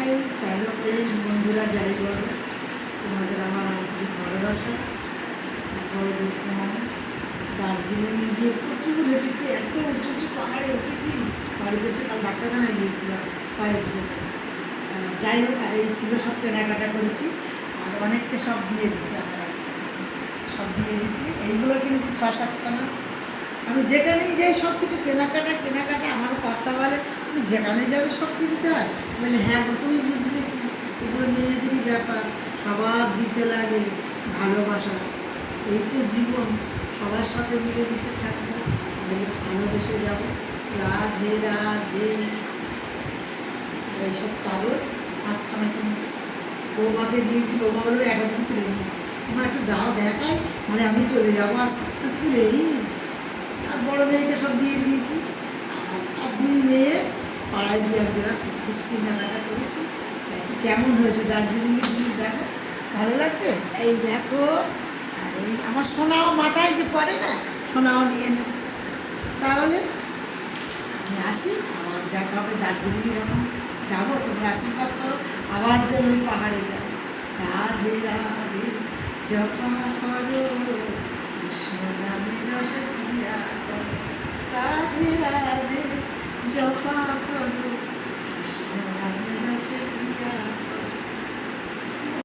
Hello friend, বন্ধুরা, যাই বলো, তোমাদের আমার আন্তরিক ভালোবাসা। বর্ধমান দার্জিলিংয়ে গিয়ে প্রচুর হেঁটেছি, এত উঁচু উঁচু পাহাড়ে উঠেছি। বাড়িতে এসে কাল ডাক্তারখানায় গিয়েছিলাম পায়ের জন্য। যাই হোক, আর এইগুলো সব কেনাকাটা করেছি, আর অনেককে সব দিয়ে দিচ্ছি। আমরা সব দিয়ে দিচ্ছি, এইগুলো কিনেছি 6-7খানা। আমি যেখানেই যাই সব কিছু কেনাকাটা আমার কর্তা বলে, তুমি যেখানে যাবে সব কিনতে হয়। বলে হ্যাঁ গো, তুমি বুঝলে কি, এগুলো মেয়েদেরই ব্যাপার, সবার দিতে লাগে। ভালোবাসা, এই তো জীবন, সবার সাথে মিলেমিশে থাকবো, ভালোবেসে যাবো। রাধে রাধে। এইসব চাদর 5খানা কিনেছি, বৌমাকে দিয়েছি। বৌমা বলবে 11 তুলে নিয়েছি, তোমার একটু দাও দেখাই, মানে আমি চলে যাবো, আজকে তুলেই নিয়েছি। আর বড়ো মেয়েকে সব দিয়ে দিয়েছি। আর দুই মেয়ে পাড়ায় 2-1 জোড়া কিছু কিছু কেনাকাটা করেছি। কেমন হয়েছে দার্জিলিংয়ের জিনিস দেখো, ভালো লাগছে? এই দেখো, আর এই আমার সোনাও মাথায় যে পড়ে না, সোনাও নিয়ে এনেছে। তাহলে আমি আসি, আবার দেখা হবে দার্জিলিংয়ে। যখন যাবো তোমরা আশীর্বাদ করো, আবার যেন ওই পাহাড়ে যাবো। রাধে রাধে জপা করো কৃষ্ণ নামে রস পিয়া।